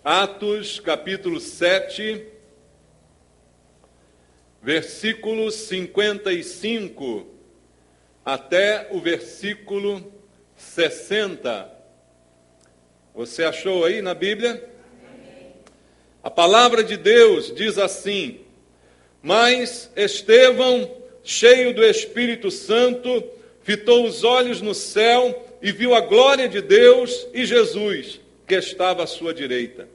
Atos, capítulo 7, versículo 55 até o versículo 60. Você achou aí na Bíblia? A palavra de Deus diz assim: Mas Estevão, cheio do Espírito Santo, fitou os olhos no céu e viu a glória de Deus e Jesus, que estava à sua direita.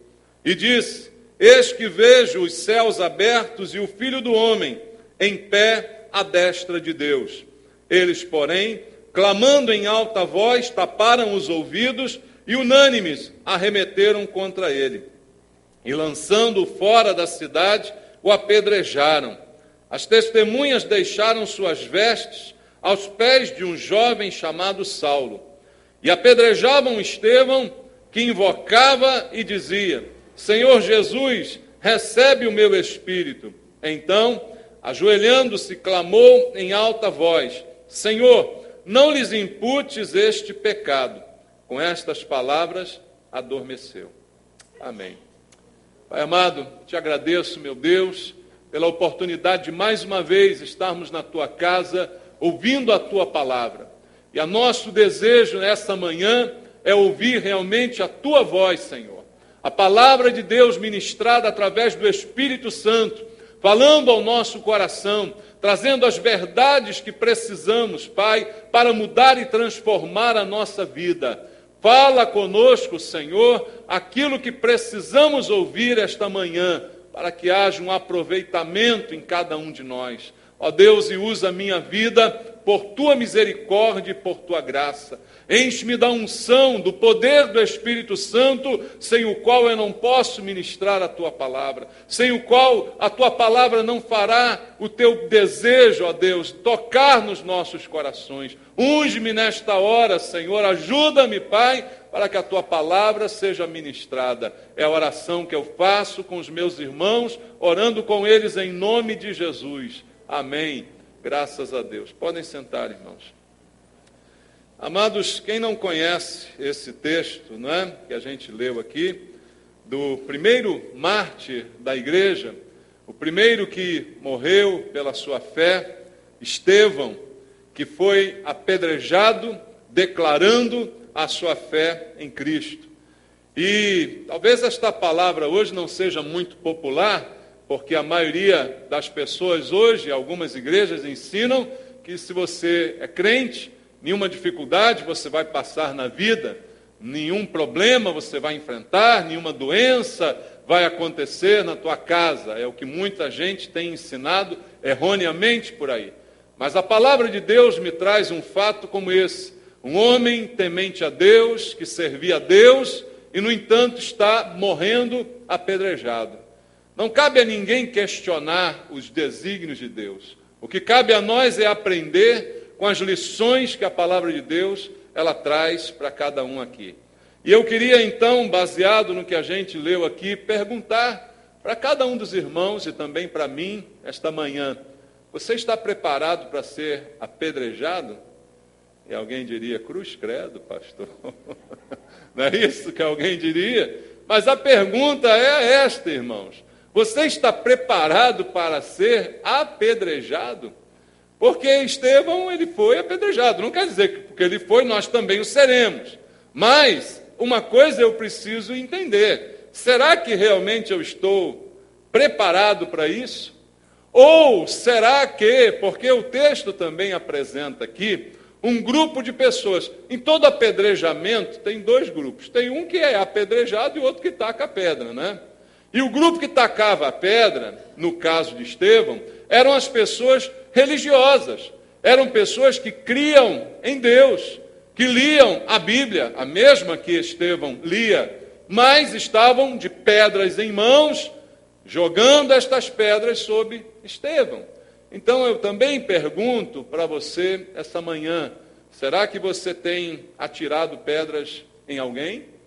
E disse: Eis que vejo os céus abertos e o Filho do Homem em pé à destra de Deus. Eles, porém, clamando em alta voz, taparam os ouvidos e, unânimes, arremeteram contra ele. E, lançando-o fora da cidade, o apedrejaram. As testemunhas deixaram suas vestes aos pés de um jovem chamado Saulo. E apedrejavam Estevão, que invocava e dizia: Senhor Jesus, recebe o meu espírito. Então, ajoelhando-se, clamou em alta voz: Senhor, não lhes imputes este pecado. Com estas palavras, adormeceu. Amém. Pai amado, te agradeço, meu Deus, pela oportunidade de mais uma vez estarmos na tua casa, ouvindo a tua palavra. E a nosso desejo nessa manhã é ouvir realmente a tua voz, Senhor. A palavra de Deus ministrada através do Espírito Santo, falando ao nosso coração, trazendo as verdades que precisamos, Pai, para mudar e transformar a nossa vida. Fala conosco, Senhor, aquilo que precisamos ouvir esta manhã, para que haja um aproveitamento em cada um de nós. Ó Deus, e usa a minha vida por tua misericórdia e por tua graça. Enche-me da unção, do poder do Espírito Santo, sem o qual eu não posso ministrar a tua palavra, sem o qual a tua palavra não fará o teu desejo, ó Deus, tocar nos nossos corações. Unge-me nesta hora, Senhor, ajuda-me, Pai, para que a tua palavra seja ministrada. É a oração que eu faço com os meus irmãos, orando com eles em nome de Jesus. Amém. Graças a Deus. Podem sentar, irmãos. Amados, quem não conhece esse texto, não é, que a gente leu aqui, do primeiro mártir da igreja, o primeiro que morreu pela sua fé, Estevão, que foi apedrejado, declarando a sua fé em Cristo. E talvez esta palavra hoje não seja muito popular, porque a maioria das pessoas hoje, algumas igrejas ensinam que se você é crente, nenhuma dificuldade você vai passar na vida, nenhum problema você vai enfrentar, nenhuma doença vai acontecer na tua casa. É o que muita gente tem ensinado erroneamente por aí. Mas a palavra de Deus me traz um fato como esse. Um homem temente a Deus, que servia a Deus, e no entanto está morrendo apedrejado. Não cabe a ninguém questionar os desígnios de Deus. O que cabe a nós é aprender com as lições que a palavra de Deus ela traz para cada um aqui. E eu queria então, baseado no que a gente leu aqui, perguntar para cada um dos irmãos e também para mim esta manhã: você está preparado para ser apedrejado? E alguém diria: cruz credo, pastor. Não é isso que alguém diria? Mas a pergunta é esta, irmãos: você está preparado para ser apedrejado? Porque Estevão, ele foi apedrejado. Não quer dizer que porque ele foi, nós também o seremos. Mas uma coisa eu preciso entender: será que realmente eu estou preparado para isso? Ou será que, porque o texto também apresenta aqui um grupo de pessoas. Em todo apedrejamento tem dois grupos. Tem um que é apedrejado e outro que taca a pedra, né? E o grupo que tacava a pedra, no caso de Estevão, eram as pessoas religiosas. Eram pessoas que criam em Deus, que liam a Bíblia, a mesma que Estevão lia, mas estavam de pedras em mãos, jogando estas pedras sobre Estevão. Então eu também pergunto para você essa manhã: será que você tem atirado pedras em alguém?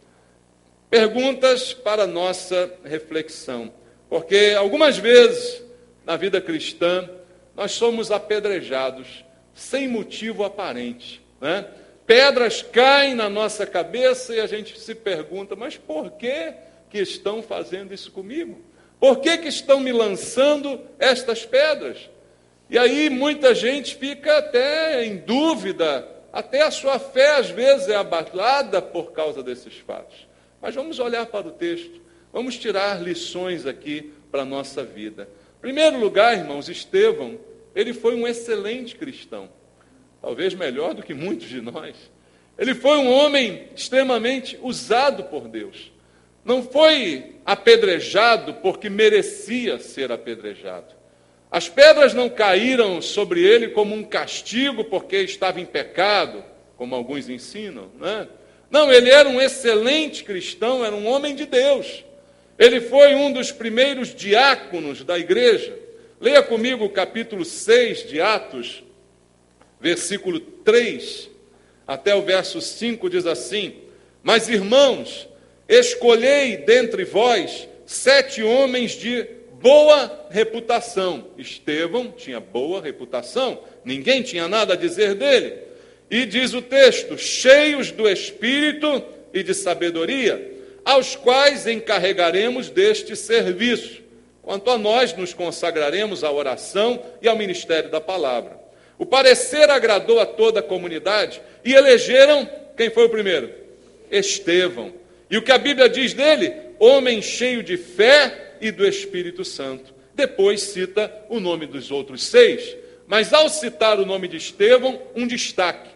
Perguntas para nossa reflexão, porque algumas vezes na vida cristã nós somos apedrejados sem motivo aparente, né? Pedras caem na nossa cabeça e a gente se pergunta: mas por que que estão fazendo isso comigo? Por que estão me lançando estas pedras? E aí muita gente fica até em dúvida, até a sua fé às vezes é abalada por causa desses fatos. Mas vamos olhar para o texto, vamos tirar lições aqui para a nossa vida. Em primeiro lugar, irmãos, Estevão, ele foi um excelente cristão, talvez melhor do que muitos de nós. Ele foi um homem extremamente usado por Deus. Não foi apedrejado porque merecia ser apedrejado. As pedras não caíram sobre ele como um castigo porque estava em pecado, como alguns ensinam, né? Não, ele era um excelente cristão, era um homem de Deus. Ele foi um dos primeiros diáconos da igreja. Leia comigo o capítulo 6 de Atos, versículo 3, até o verso 5, diz assim: Mas, irmãos, escolhei dentre vós 7 homens de boa reputação. Estevão tinha boa reputação, ninguém tinha nada a dizer dele. E diz o texto, cheios do Espírito e de sabedoria, aos quais encarregaremos deste serviço. Quanto a nós, nos consagraremos à oração e ao ministério da palavra. O parecer agradou a toda a comunidade e elegeram, quem foi o primeiro? Estevão. E o que a Bíblia diz dele? Homem cheio de fé e do Espírito Santo. Depois cita o nome dos outros 6. Mas ao citar o nome de Estevão, um destaque.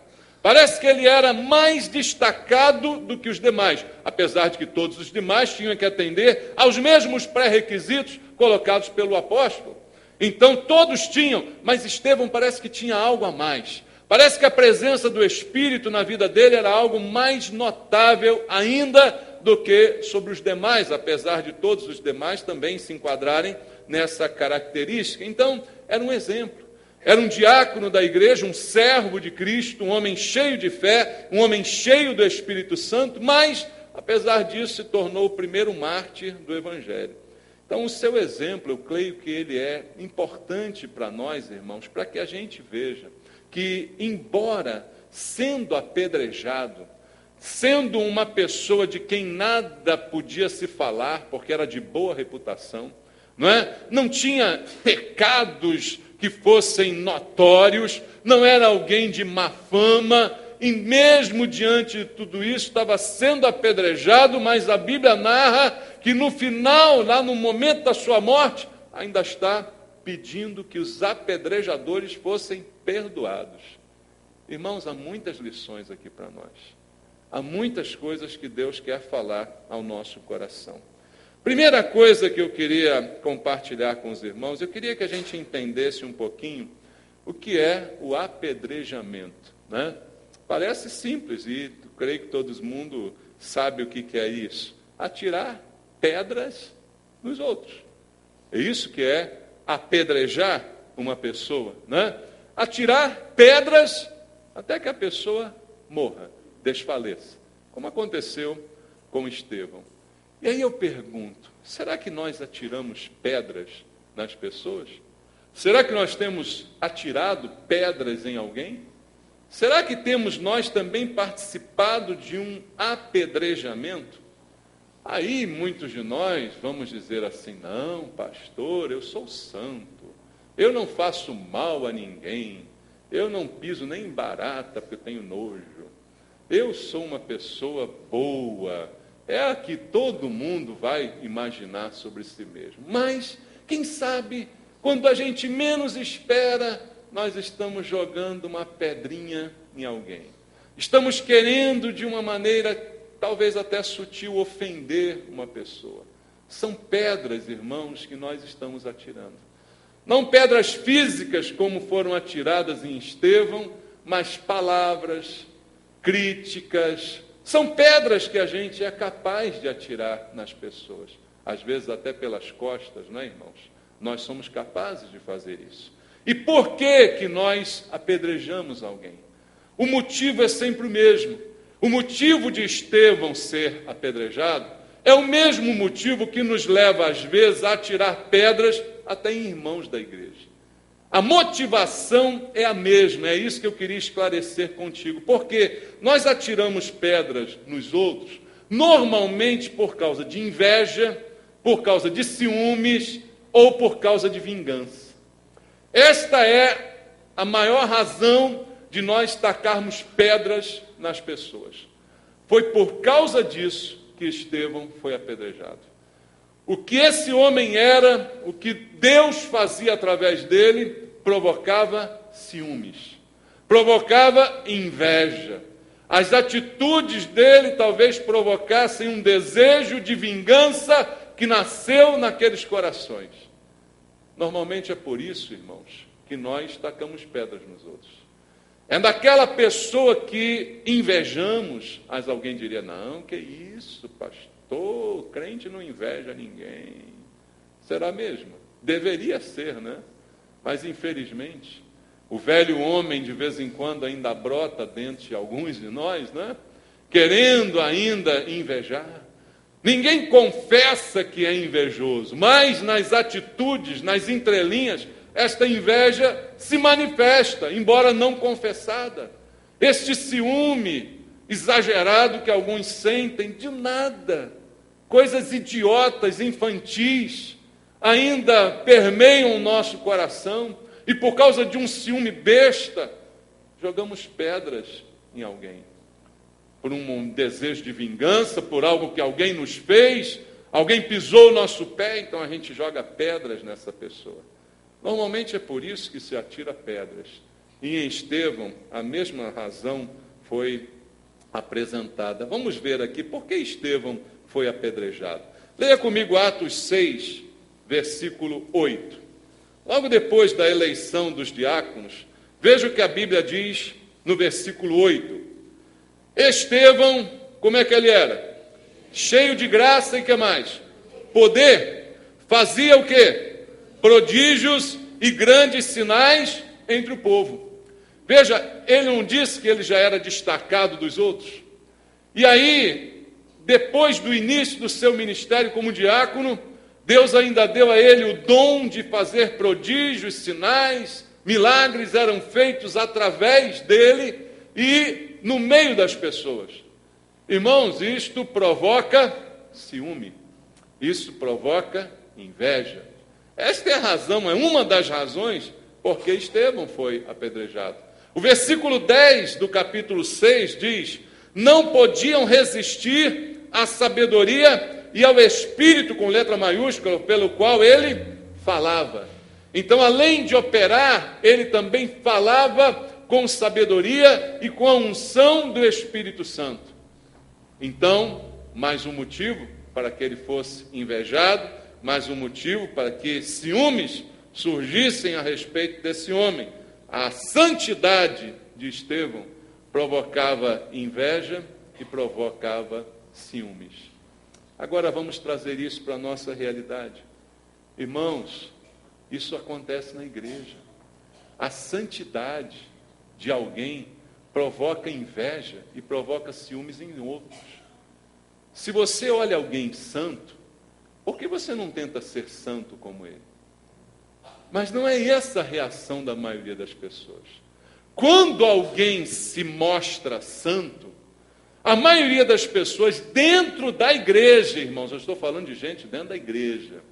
Parece que ele era mais destacado do que os demais, apesar de que todos os demais tinham que atender aos mesmos pré-requisitos colocados pelo apóstolo. Então todos tinham, mas Estevão parece que tinha algo a mais. Parece que a presença do Espírito na vida dele era algo mais notável ainda do que sobre os demais, apesar de todos os demais também se enquadrarem nessa característica. Então, era um exemplo. Era um diácono da igreja, um servo de Cristo, um homem cheio de fé, um homem cheio do Espírito Santo, mas, apesar disso, se tornou o primeiro mártir do Evangelho. Então, o seu exemplo, eu creio que ele é importante para nós, irmãos, para que a gente veja que, embora sendo apedrejado, sendo uma pessoa de quem nada podia se falar, porque era de boa reputação, não tinha pecados que fossem notórios, não era alguém de má fama, e mesmo diante de tudo isso, estava sendo apedrejado, mas a Bíblia narra que no final, lá no momento da sua morte, ainda está pedindo que os apedrejadores fossem perdoados. Irmãos, há muitas lições aqui para nós. Há muitas coisas que Deus quer falar ao nosso coração. Primeira coisa que eu queria compartilhar com os irmãos, eu queria que a gente entendesse um pouquinho o que é o apedrejamento, né? Parece simples e creio que todo mundo sabe o que é isso. Atirar pedras nos outros. É isso que é apedrejar uma pessoa, né? Atirar pedras até que a pessoa morra, desfaleça, como aconteceu com Estevão. E aí eu pergunto, será que nós atiramos pedras nas pessoas? Será que nós temos atirado pedras em alguém? Será que temos nós também participado de um apedrejamento? Aí muitos de nós vamos dizer assim, não, pastor, eu sou santo, eu não faço mal a ninguém, eu não piso nem em barata porque eu tenho nojo, eu sou uma pessoa boa, é a que todo mundo vai imaginar sobre si mesmo. Mas, quem sabe, quando a gente menos espera, nós estamos jogando uma pedrinha em alguém. Estamos querendo, de uma maneira talvez até sutil, ofender uma pessoa. São pedras, irmãos, que nós estamos atirando. Não pedras físicas, como foram atiradas em Estevão, mas palavras, críticas. São pedras que a gente é capaz de atirar nas pessoas. Às vezes até pelas costas, não é, irmãos? Nós somos capazes de fazer isso. E por que nós apedrejamos alguém? O motivo é sempre o mesmo. O motivo de Estevão ser apedrejado é o mesmo motivo que nos leva, às vezes, a atirar pedras até em irmãos da igreja. A motivação é a mesma, é isso que eu queria esclarecer contigo. Porque nós atiramos pedras nos outros normalmente por causa de inveja, por causa de ciúmes ou por causa de vingança. Esta é a maior razão de nós tacarmos pedras nas pessoas. Foi por causa disso que Estevão foi apedrejado. O que esse homem era, o que Deus fazia através dele, provocava ciúmes, provocava inveja. As atitudes dele talvez provocassem um desejo de vingança que nasceu naqueles corações. Normalmente é por isso, irmãos, que nós tacamos pedras nos outros. É daquela pessoa que invejamos, mas alguém diria, não, que isso, pastor, crente não inveja ninguém. Será mesmo? Deveria ser, né? Mas infelizmente, o velho homem de vez em quando ainda brota dentro de alguns de nós, né? Querendo ainda invejar. Ninguém confessa que é invejoso, mas nas atitudes, nas entrelinhas, esta inveja se manifesta, embora não confessada. Este ciúme exagerado que alguns sentem de nada, coisas idiotas, infantis, ainda permeiam o nosso coração, e por causa de um ciúme besta, jogamos pedras em alguém. Por um desejo de vingança, por algo que alguém nos fez, alguém pisou o nosso pé, então a gente joga pedras nessa pessoa. Normalmente é por isso que se atira pedras. E em Estevão, a mesma razão foi apresentada. Vamos ver aqui por que Estevão foi apedrejado. Leia comigo Atos 6, versículo 8. Logo depois da eleição dos diáconos, veja o que a Bíblia diz no versículo 8. Estevão, como é que ele era? Cheio de graça e que mais? Poder. Fazia o quê? Prodígios e grandes sinais entre o povo. Veja, ele não disse que ele já era destacado dos outros. E aí, depois do início do seu ministério como diácono, Deus ainda deu a ele o dom de fazer prodígios, sinais, milagres eram feitos através dele e no meio das pessoas. Irmãos, isto provoca ciúme, isso provoca inveja. Esta é a razão, é uma das razões porque Estevão foi apedrejado. O versículo 10 do capítulo 6 diz: não podiam resistir à sabedoria e ao Espírito, com letra maiúscula, pelo qual ele falava. Então, além de operar, ele também falava com sabedoria e com a unção do Espírito Santo. Então, mais um motivo para que ele fosse invejado, mais um motivo para que ciúmes surgissem a respeito desse homem. A santidade de Estevão provocava inveja e provocava ciúmes. Agora vamos trazer isso para a nossa realidade. Irmãos, isso acontece na igreja. A santidade de alguém provoca inveja e provoca ciúmes em outros. Se você olha alguém santo, por que você não tenta ser santo como ele? Mas não é essa a reação da maioria das pessoas. Quando alguém se mostra santo, a maioria das pessoas dentro da igreja, irmãos, eu estou falando de gente dentro da igreja,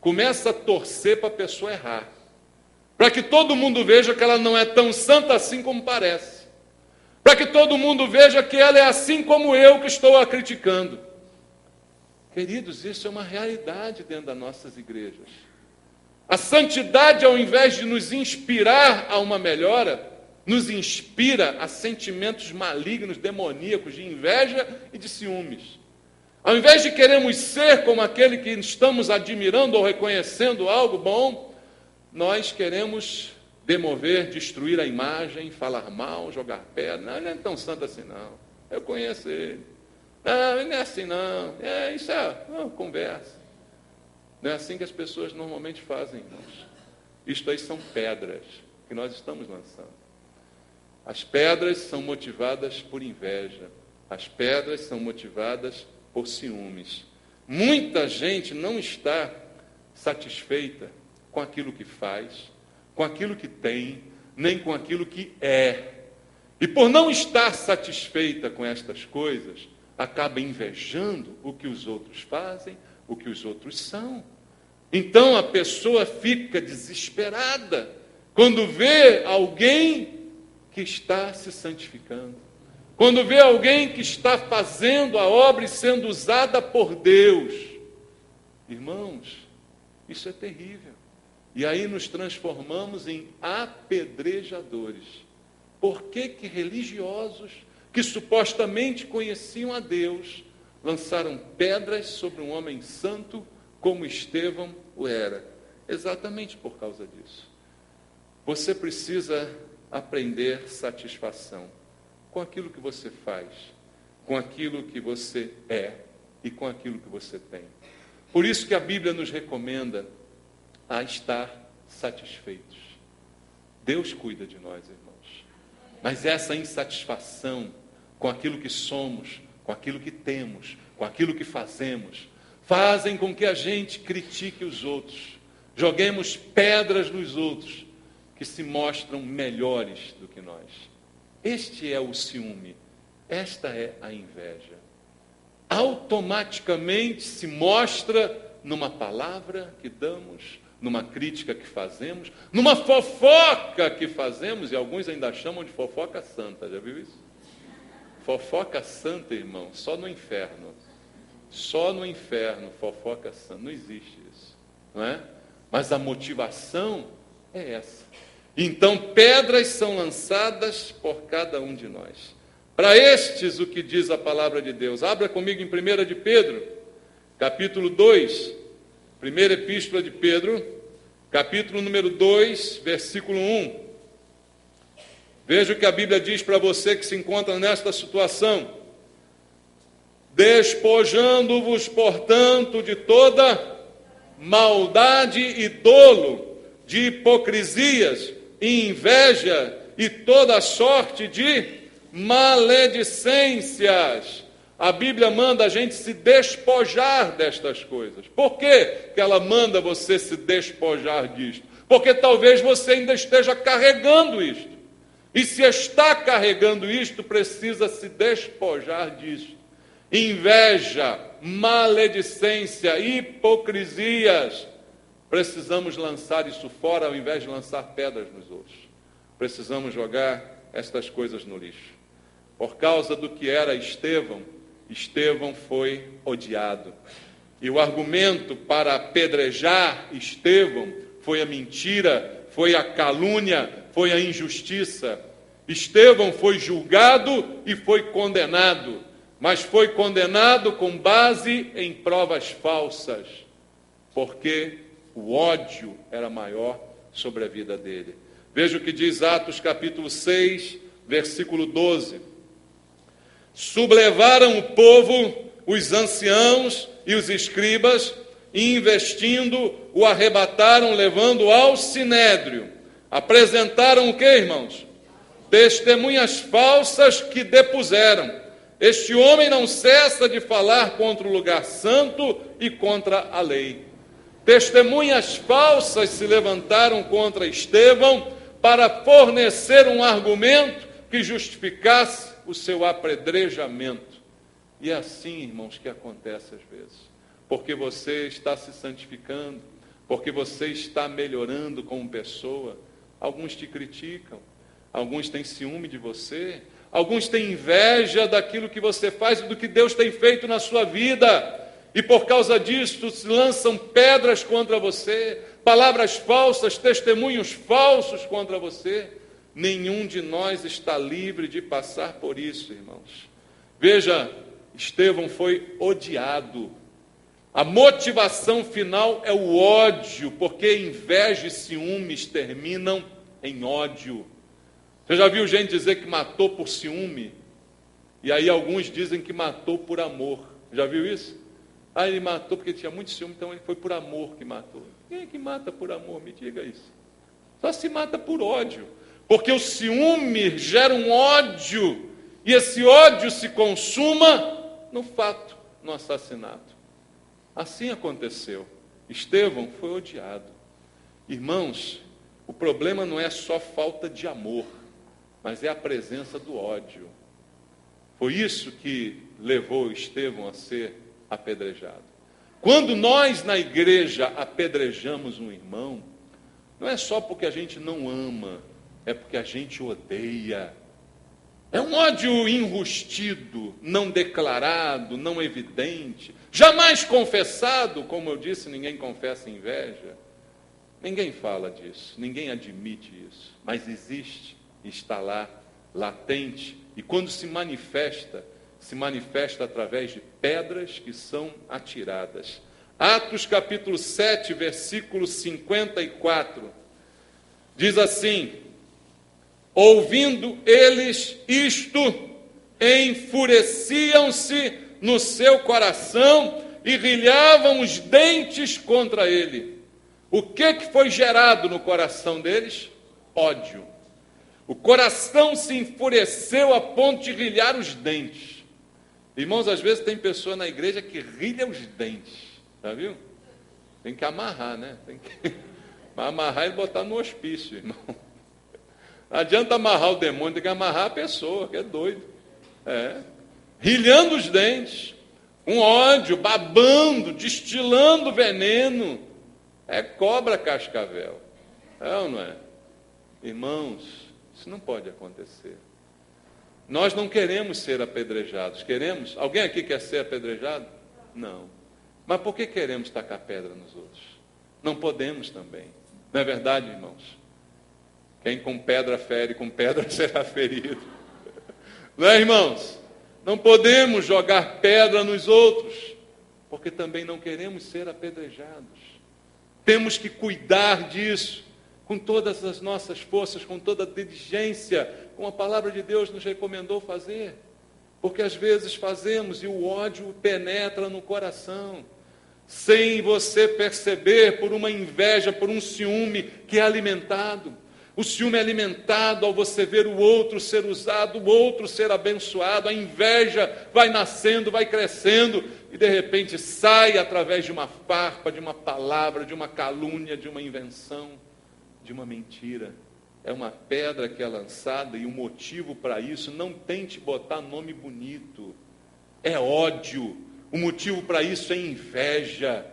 começa a torcer para a pessoa errar, para que todo mundo veja que ela não é tão santa assim como parece, para que todo mundo veja que ela é assim como eu que estou a criticando. Queridos, isso é uma realidade dentro das nossas igrejas. A santidade, ao invés de nos inspirar a uma melhora, nos inspira a sentimentos malignos, demoníacos, de inveja e de ciúmes. Ao invés de queremos ser como aquele que estamos admirando ou reconhecendo algo bom, nós queremos demover, destruir a imagem, falar mal, jogar pedra. Não, ele não é tão santo assim, não. Eu conheço ele. Não, ele não é assim, não. Isso é uma conversa. Não é assim que as pessoas normalmente fazem, irmãos. Isto aí são pedras que nós estamos lançando. As pedras são motivadas por inveja. As pedras são motivadas por ciúmes. Muita gente não está satisfeita com aquilo que faz, com aquilo que tem, nem com aquilo que é. E por não estar satisfeita com estas coisas, acaba invejando o que os outros fazem, o que os outros são. Então a pessoa fica desesperada quando vê alguém que está se santificando, quando vê alguém que está fazendo a obra e sendo usada por Deus. Irmãos, isso é terrível. E aí nos transformamos em apedrejadores. Por que religiosos que supostamente conheciam a Deus lançaram pedras sobre um homem santo como Estevão o era? Exatamente por causa disso. Você precisa aprender satisfação com aquilo que você faz, com aquilo que você é e com aquilo que você tem. Por isso que a Bíblia nos recomenda a estar satisfeitos. Deus cuida de nós, irmãos. Mas essa insatisfação com aquilo que somos, com aquilo que temos, com aquilo que fazemos, fazem com que a gente critique os outros, joguemos pedras nos outros, que se mostram melhores do que nós. Este é o ciúme, esta é a inveja. Automaticamente se mostra numa palavra que damos, numa crítica que fazemos, numa fofoca que fazemos, e alguns ainda chamam de fofoca santa, já viu isso? Fofoca santa, irmão, só no inferno. Só no inferno, fofoca santa, não existe isso, não é? Mas a motivação é essa. Então, pedras são lançadas por cada um de nós. Para estes, o que diz a palavra de Deus? Abra comigo em 1 de Pedro, capítulo 2, primeira epístola de Pedro, capítulo número 2, versículo 1. Veja o que a Bíblia diz para você que se encontra nesta situação. Despojando-vos, portanto, de toda maldade e dolo, de hipocrisias, e inveja e toda sorte de maledicências. A Bíblia manda a gente se despojar destas coisas. Por que ela manda você se despojar disto? Porque talvez você ainda esteja carregando isto. E se está carregando isto, precisa se despojar disto. Inveja, maledicência, hipocrisias. Precisamos lançar isso fora ao invés de lançar pedras nos outros. Precisamos jogar estas coisas no lixo. Por causa do que era Estevão, Estevão foi odiado. E o argumento para apedrejar Estevão foi a mentira, foi a calúnia, foi a injustiça. Estevão foi julgado e foi condenado, mas foi condenado com base em provas falsas, porque o ódio era maior sobre a vida dele. Veja o que diz Atos capítulo 6, versículo 12. Sublevaram o povo, os anciãos e os escribas, e investindo, o arrebataram, levando ao sinédrio. Apresentaram o que, irmãos? Testemunhas falsas que depuseram. Este homem não cessa de falar contra o lugar santo e contra a lei. Testemunhas falsas se levantaram contra Estevão para fornecer um argumento que justificasse o seu apedrejamento. E é assim, irmãos, que acontece às vezes. Porque você está se santificando, porque você está melhorando como pessoa. Alguns te criticam, alguns têm ciúme de você, alguns têm inveja daquilo que você faz e do que Deus tem feito na sua vida. E por causa disso se lançam pedras contra você, palavras falsas, testemunhos falsos contra você. Nenhum de nós está livre de passar por isso, irmãos. Veja, Estevão foi odiado. A motivação final é o ódio, porque inveja e ciúmes terminam em ódio. Você já viu gente dizer que matou por ciúme? E aí alguns dizem que matou por amor. Já viu isso? Ah, ele matou porque tinha muito ciúme, então ele foi por amor que matou. Quem é que mata por amor? Me diga isso. Só se mata por ódio. Porque o ciúme gera um ódio, e esse ódio se consuma no fato, no assassinato. Assim aconteceu. Estevão foi odiado. Irmãos, o problema não é só falta de amor, mas é a presença do ódio. Foi isso que levou Estevão a ser apedrejado. Quando nós na igreja apedrejamos um irmão, não é só porque a gente não ama, é porque a gente odeia. É um ódio enrustido, não declarado, não evidente, jamais confessado, como eu disse, ninguém confessa inveja. Ninguém fala disso, ninguém admite isso, mas existe, está lá, latente, e quando se manifesta através de pedras que são atiradas. Atos capítulo 7, versículo 54, diz assim: ouvindo eles isto, enfureciam-se no seu coração e rilhavam os dentes contra ele. O que foi gerado no coração deles? Ódio. O coração se enfureceu a ponto de rilhar os dentes. Irmãos, às vezes tem pessoa na igreja que rilha os dentes, já viu? Tem que amarrar, né? Tem que amarrar e botar no hospício, irmão. Não adianta amarrar o demônio, tem que amarrar a pessoa, que é doido. Rilhando os dentes, um ódio, babando, destilando veneno. É cobra cascavel. É ou não é? Irmãos, isso não pode acontecer. Nós não queremos ser apedrejados. Queremos? Alguém aqui quer ser apedrejado? Não. Mas por que queremos tacar pedra nos outros? Não podemos também. Não é verdade, irmãos? Quem com pedra fere, com pedra será ferido. Não é, irmãos? Não podemos jogar pedra nos outros, porque também não queremos ser apedrejados. Temos que cuidar disso, com todas as nossas forças, com toda a diligência, como a palavra de Deus nos recomendou fazer. Porque às vezes fazemos e o ódio penetra no coração, sem você perceber, por uma inveja, por um ciúme que é alimentado. O ciúme é alimentado ao você ver o outro ser usado, o outro ser abençoado. A inveja vai nascendo, vai crescendo e de repente sai através de uma farpa, de uma palavra, de uma calúnia, de uma invenção, de uma mentira. É uma pedra que é lançada e o motivo para isso, não tente botar nome bonito, é ódio. O motivo para isso é inveja.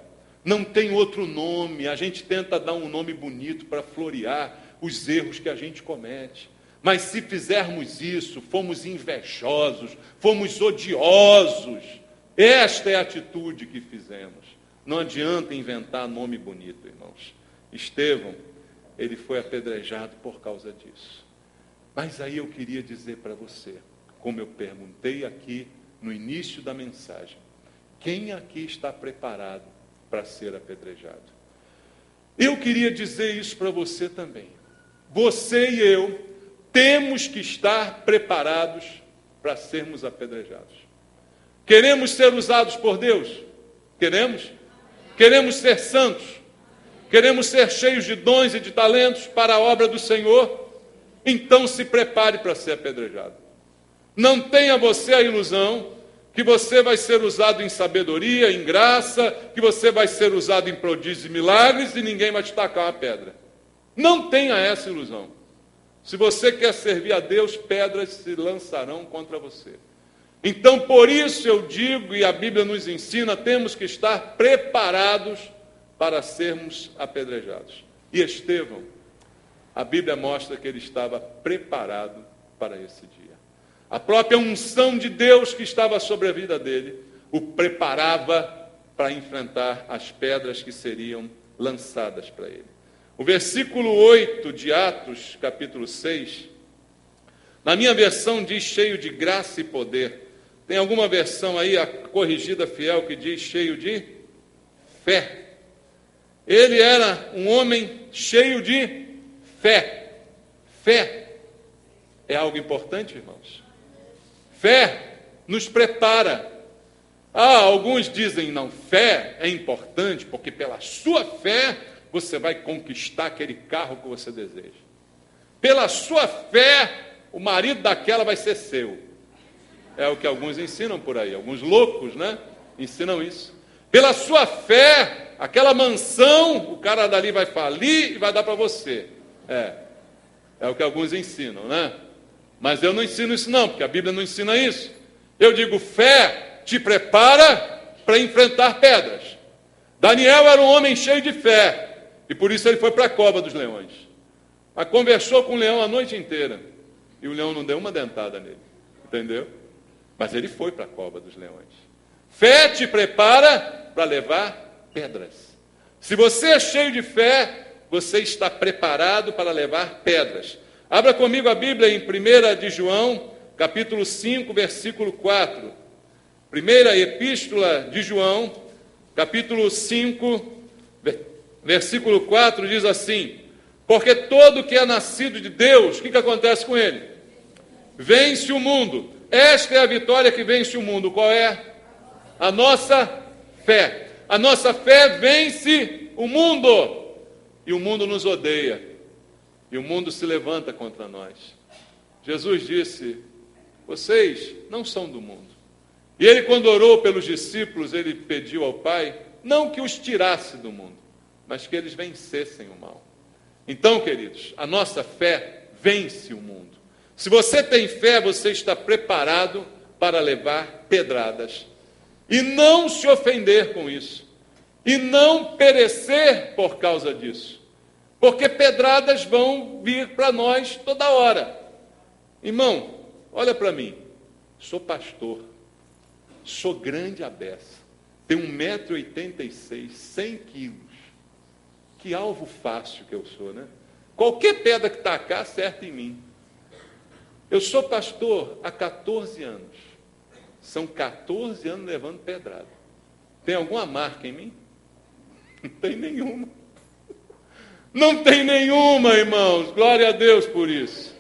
Não tem outro nome. A gente tenta dar um nome bonito para florear os erros que a gente comete. Mas se fizermos isso, fomos invejosos, fomos odiosos. Esta é a atitude que fizemos. Não adianta inventar nome bonito, irmãos. Estevão, ele foi apedrejado por causa disso. Mas aí eu queria dizer para você, como eu perguntei aqui no início da mensagem, quem aqui está preparado para ser apedrejado? Eu queria dizer isso para você também. Você e eu temos que estar preparados para sermos apedrejados. Queremos ser usados por Deus? Queremos? Queremos ser santos? Queremos ser cheios de dons e de talentos para a obra do Senhor? Então se prepare para ser apedrejado. Não tenha você a ilusão que você vai ser usado em sabedoria, em graça, que você vai ser usado em prodígios e milagres e ninguém vai te tacar uma pedra. Não tenha essa ilusão. Se você quer servir a Deus, pedras se lançarão contra você. Então, por isso eu digo, e a Bíblia nos ensina, temos que estar preparados para sermos apedrejados. E Estevão, a Bíblia mostra que ele estava preparado para esse dia. A própria unção de Deus que estava sobre a vida dele o preparava para enfrentar as pedras que seriam lançadas para ele. O versículo 8 de Atos, capítulo 6, na minha versão diz cheio de graça e poder. Tem alguma versão aí, a corrigida fiel, que diz cheio de fé. Ele era um homem cheio de fé. Fé é algo importante, irmãos. Fé nos prepara. Alguns dizem, não, fé é importante, porque pela sua fé você vai conquistar aquele carro que você deseja. Pela sua fé, o marido daquela vai ser seu. É o que alguns ensinam por aí. Alguns loucos, né? Ensinam isso. Pela sua fé, aquela mansão, o cara dali vai falir e vai dar para você. É o que alguns ensinam, né? Mas eu não ensino isso não, porque a Bíblia não ensina isso. Eu digo, fé te prepara para enfrentar pedras. Daniel era um homem cheio de fé, e por isso ele foi para a cova dos leões. Mas conversou com o leão a noite inteira, e o leão não deu uma dentada nele, entendeu? Mas ele foi para a cova dos leões. Fé te prepara para levar pedras. Se você é cheio de fé, você está preparado para levar pedras. Abra comigo a Bíblia em 1 de João, capítulo 5, versículo 4. Primeira epístola de João, capítulo 5, versículo 4, diz assim: porque todo que é nascido de Deus, o que acontece com ele? Vence o mundo. Esta é a vitória que vence o mundo. Qual é? A nossa fé. A nossa fé vence o mundo. E o mundo nos odeia. E o mundo se levanta contra nós. Jesus disse, vocês não são do mundo. E ele, quando orou pelos discípulos, ele pediu ao Pai, não que os tirasse do mundo, mas que eles vencessem o mal. Então, queridos, a nossa fé vence o mundo. Se você tem fé, você está preparado para levar pedradas. E não se ofender com isso. E não perecer por causa disso. Porque pedradas vão vir para nós toda hora. Irmão, olha para mim. Sou pastor. Sou grande a beça. Tenho 1,86 m, 100 quilos. Que alvo fácil que eu sou, né? Qualquer pedra que tacar, acerta em mim. Eu sou pastor há 14 anos. São 14 anos levando pedrada. Tem alguma marca em mim? Não tem nenhuma. Não tem nenhuma, irmãos. Glória a Deus por isso.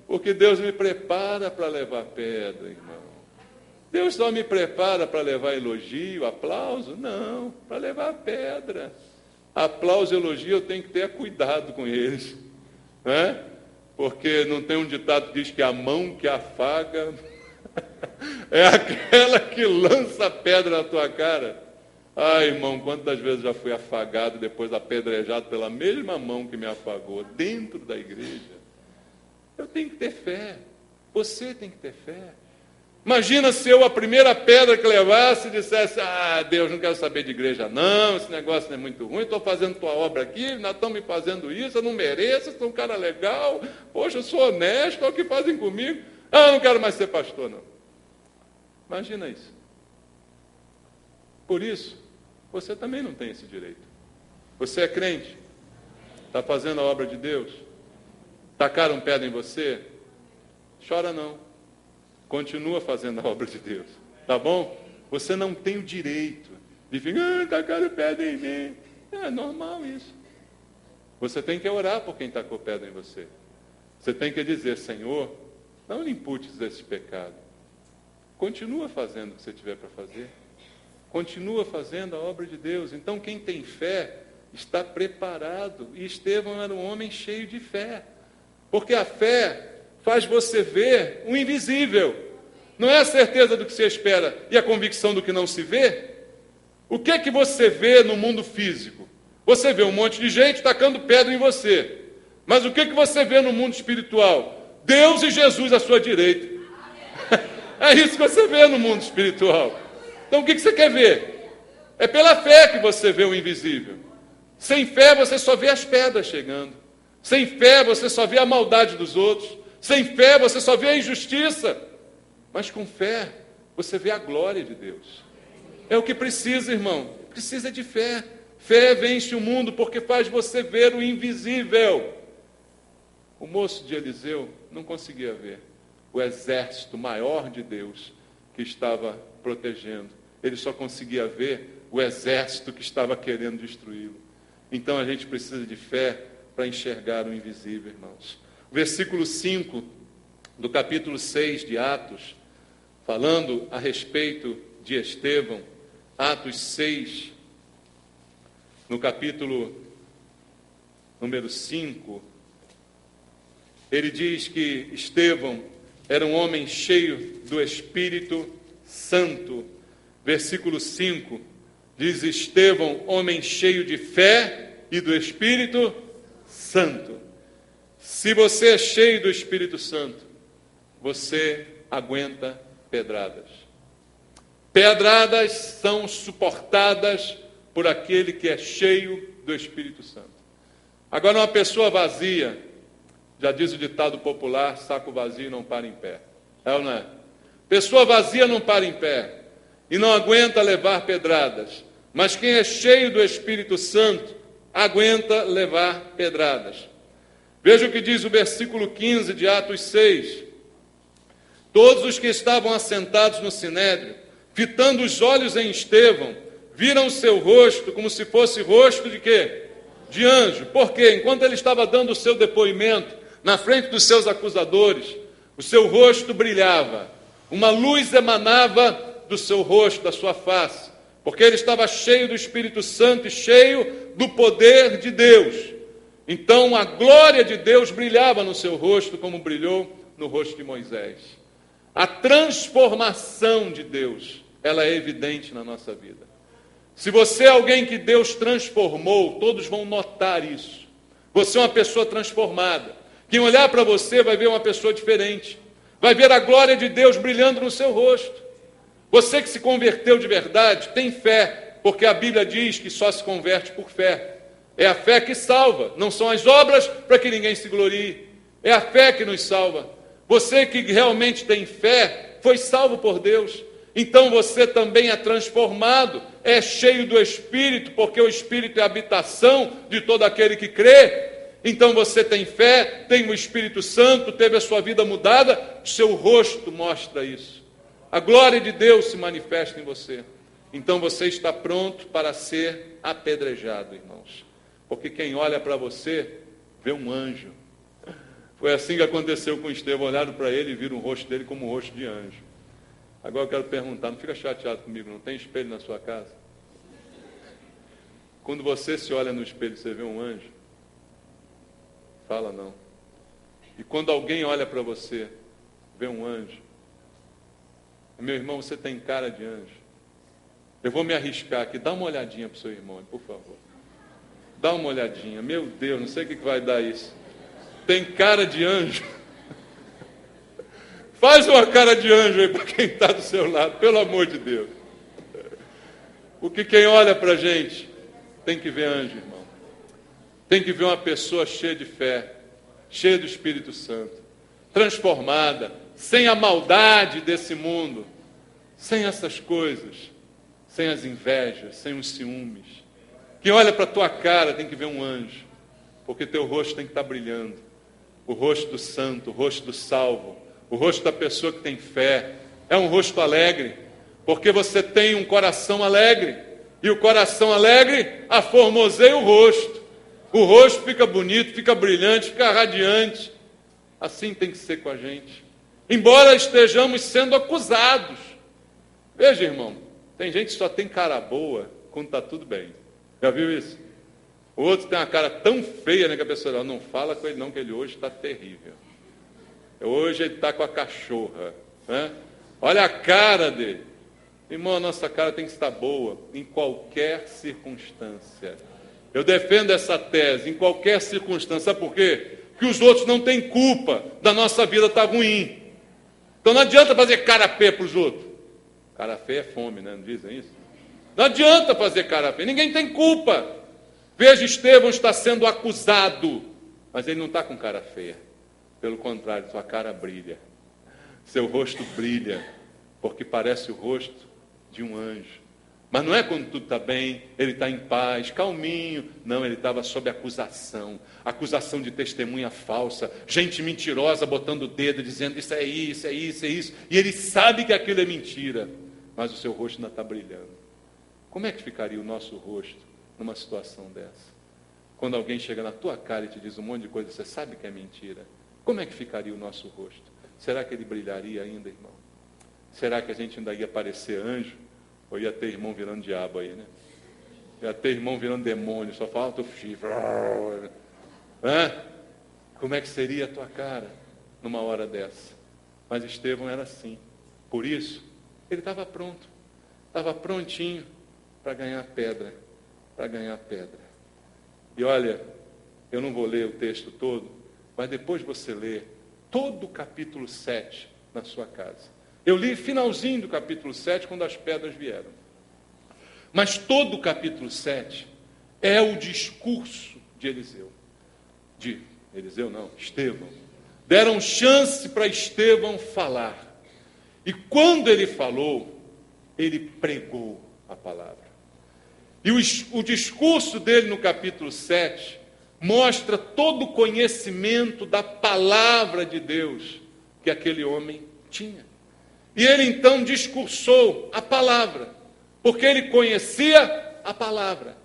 Porque Deus me prepara para levar pedra, irmão. Deus só me prepara para levar elogio, aplauso? Não, para levar pedra. Aplauso e elogio eu tenho que ter cuidado com eles. Né? Porque não tem um ditado que diz que a mão que afaga é aquela que lança a pedra na tua cara. Ai, irmão, quantas vezes já fui afagado, depois apedrejado pela mesma mão que me afagou, dentro da igreja. Eu tenho que ter fé. Você tem que ter fé. Imagina se eu, a primeira pedra que levasse, dissesse, Deus, não quero saber de igreja não, esse negócio não é muito ruim, estou fazendo tua obra aqui, ainda estão me fazendo isso, eu não mereço, eu sou um cara legal, poxa, eu sou honesto, olha o que fazem comigo. Não quero mais ser pastor, não. Imagina isso. Por isso, você também não tem esse direito. Você é crente, está fazendo a obra de Deus, tacaram pedra em você, chora não. Continua fazendo a obra de Deus, tá bom? Você não tem o direito de ficar, tacaram pedra em mim. É normal isso. Você tem que orar por quem tacou pedra em você. Você tem que dizer, Senhor, não lhe imputes esse pecado. Continua fazendo o que você tiver para fazer. Continua fazendo a obra de Deus. Então, quem tem fé está preparado. E Estevão era um homem cheio de fé. Porque a fé faz você ver o invisível. Não é a certeza do que você espera e a convicção do que não se vê? O que é que você vê no mundo físico? Você vê um monte de gente tacando pedra em você. Mas o que é que você vê no mundo espiritual? Deus e Jesus à sua direita. É isso que você vê no mundo espiritual. Então o que você quer ver? É pela fé que você vê o invisível. Sem fé você só vê as pedras chegando. Sem fé você só vê a maldade dos outros. Sem fé você só vê a injustiça. Mas com fé você vê a glória de Deus. É o que precisa, irmão. Precisa de fé. Fé vence o mundo porque faz você ver o invisível. O moço de Eliseu não conseguia ver o exército maior de Deus que estava protegendo. Ele só conseguia ver o exército que estava querendo destruí-lo. Então a gente precisa de fé para enxergar o invisível, irmãos. Versículo 5 do capítulo 6 de Atos, falando a respeito de Estevão, Atos 6, no capítulo número 5, ele diz que Estevão era um homem cheio do Espírito Santo. Versículo 5, diz Estevão, homem cheio de fé e do Espírito Santo. Se você é cheio do Espírito Santo, você aguenta pedradas. Pedradas são suportadas por aquele que é cheio do Espírito Santo. Agora, uma pessoa vazia, já diz o ditado popular, saco vazio não para em pé. É ou não é? Pessoa vazia não para em pé e não aguenta levar pedradas. Mas quem é cheio do Espírito Santo aguenta levar pedradas. Veja o que diz o versículo 15 de Atos 6. Todos os que estavam assentados no sinédrio, fitando os olhos em Estevão, viram o seu rosto como se fosse rosto de quê? De anjo. Por quê? Enquanto ele estava dando o seu depoimento, na frente dos seus acusadores, o seu rosto brilhava. Uma luz emanava do seu rosto, da sua face, porque ele estava cheio do Espírito Santo e cheio do poder de Deus. Então a glória de Deus brilhava no seu rosto, como brilhou no rosto de Moisés. A transformação de Deus, ela é evidente na nossa vida. Se você é alguém que Deus transformou, todos vão notar isso. Você é uma pessoa transformada. Quem olhar para você vai ver uma pessoa diferente. Vai ver a glória de Deus brilhando no seu rosto. Você que se converteu de verdade, tem fé, porque a Bíblia diz que só se converte por fé. É a fé que salva, não são as obras para que ninguém se glorie. É a fé que nos salva. Você que realmente tem fé, foi salvo por Deus. Então você também é transformado, é cheio do Espírito, porque o Espírito é a habitação de todo aquele que crê. Então você tem fé, tem o Espírito Santo, teve a sua vida mudada, o seu rosto mostra isso. A glória de Deus se manifesta em você. Então você está pronto para ser apedrejado, irmãos. Porque quem olha para você, vê um anjo. Foi assim que aconteceu com Estevão. Olharam para ele e viram o rosto dele como o rosto de anjo. Agora eu quero perguntar, não fica chateado comigo, não tem espelho na sua casa? Quando você se olha no espelho, você vê um anjo? Fala não. E quando alguém olha para você, vê um anjo? Meu irmão, você tem cara de anjo. Eu vou me arriscar aqui, dá uma olhadinha para o seu irmão, por favor. Dá uma olhadinha, meu Deus, não sei o que vai dar isso. Tem cara de anjo? Faz uma cara de anjo aí para quem está do seu lado, pelo amor de Deus. Porque quem olha para a gente tem que ver anjo, irmão. Tem que ver uma pessoa cheia de fé, cheia do Espírito Santo, transformada, sem a maldade desse mundo, sem essas coisas, sem as invejas, sem os ciúmes. Quem olha para a tua cara tem que ver um anjo, porque teu rosto tem que estar brilhando. O rosto do santo, o rosto do salvo, o rosto da pessoa que tem fé. É um rosto alegre, porque você tem um coração alegre, e o coração alegre aformoseia o rosto. O rosto fica bonito, fica brilhante, fica radiante. Assim tem que ser com a gente. Embora estejamos sendo acusados. Veja, irmão, tem gente que só tem cara boa quando está tudo bem. Já viu isso? O outro tem uma cara tão feia, né, que a pessoa não fala com ele não, que ele hoje está terrível. Hoje ele está com a cachorra. Né? Olha a cara dele. Irmão, a nossa cara tem que estar boa em qualquer circunstância. Eu defendo essa tese, em qualquer circunstância. Sabe por quê? Porque os outros não têm culpa da nossa vida estar ruim. Então não adianta fazer cara feia para os outros. Cara feia é fome, né? Não dizem isso? Não adianta fazer cara feia. Ninguém tem culpa. Veja, Estevão está sendo acusado, mas ele não está com cara feia. Pelo contrário, sua cara brilha. Seu rosto brilha, porque parece o rosto de um anjo. Mas não é quando tudo está bem, ele está em paz, calminho. Não, ele estava sob acusação. Acusação de testemunha falsa. Gente mentirosa botando o dedo, dizendo isso é isso, é isso, é isso. E ele sabe que aquilo é mentira. Mas o seu rosto ainda está brilhando. Como é que ficaria o nosso rosto numa situação dessa? Quando alguém chega na tua cara e te diz um monte de coisa, você sabe que é mentira. Como é que ficaria o nosso rosto? Será que ele brilharia ainda, irmão? Será que a gente ainda ia parecer anjo? Ou ia ter irmão virando diabo aí, né? Ia ter irmão virando demônio, só falta o chifre. Como é que seria a tua cara numa hora dessa? Mas Estevão era assim. Por isso, ele estava pronto. Estava prontinho para ganhar pedra. Para ganhar pedra. E olha, eu não vou ler o texto todo, mas depois você lê todo o capítulo 7 na sua casa. Eu li finalzinho do capítulo 7, quando as pedras vieram. Mas todo o capítulo 7 é o discurso de Eliseu. De Eliseu não, Estevão. Deram chance para Estevão falar. E quando ele falou, ele pregou a palavra. E o discurso dele no capítulo 7 mostra todo o conhecimento da palavra de Deus que aquele homem tinha. E ele então discursou a palavra, porque ele conhecia a palavra.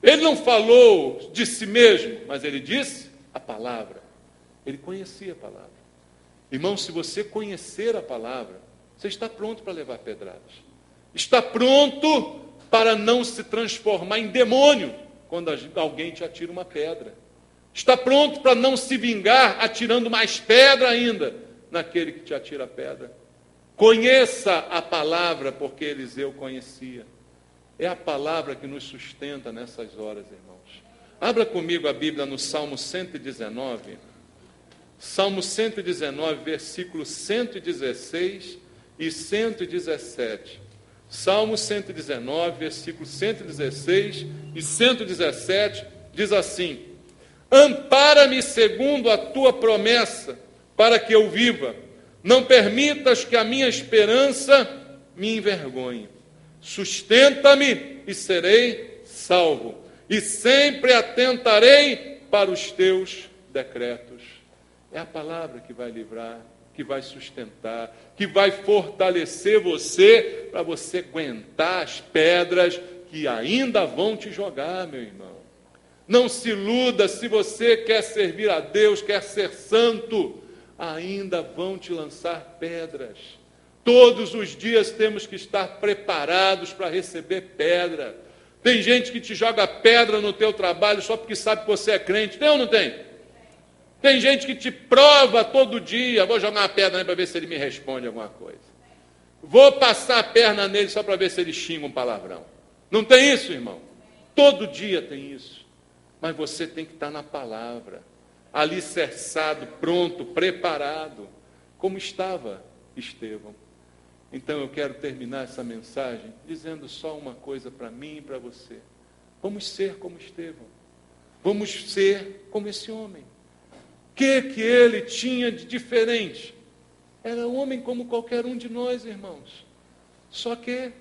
Ele não falou de si mesmo, mas ele disse a palavra. Ele conhecia a palavra. Irmão, se você conhecer a palavra, você está pronto para levar pedradas. Está pronto para não se transformar em demônio quando alguém te atira uma pedra. Está pronto para não se vingar atirando mais pedra ainda naquele que te atira a pedra. Conheça a palavra, porque Eliseu conhecia. É a palavra que nos sustenta nessas horas, irmãos. Abra comigo a Bíblia no Salmo 119. Salmo 119, versículos 116 e 117. Salmo 119, versículos 116 e 117, diz assim: ampara-me segundo a tua promessa, para que eu viva. Não permitas que a minha esperança me envergonhe. Sustenta-me e serei salvo. E sempre atentarei para os teus decretos. É a palavra que vai livrar, que vai sustentar, que vai fortalecer você, para você aguentar as pedras que ainda vão te jogar, meu irmão. Não se iluda, se você quer servir a Deus, quer ser santo, ainda vão te lançar pedras. Todos os dias temos que estar preparados para receber pedra. Tem gente que te joga pedra no teu trabalho só porque sabe que você é crente. Tem ou não tem? Tem gente que te prova todo dia. Vou jogar uma pedra nele para ver se ele me responde alguma coisa. Vou passar a perna nele só para ver se ele xinga um palavrão. Não tem isso, irmão? Todo dia tem isso. Mas você tem que estar na palavra, alicerçado, pronto, preparado, como estava Estevão. Então eu quero terminar essa mensagem dizendo só uma coisa para mim e para você. Vamos ser como Estevão. Vamos ser como esse homem. O que ele tinha de diferente? Era um homem como qualquer um de nós, irmãos. Só que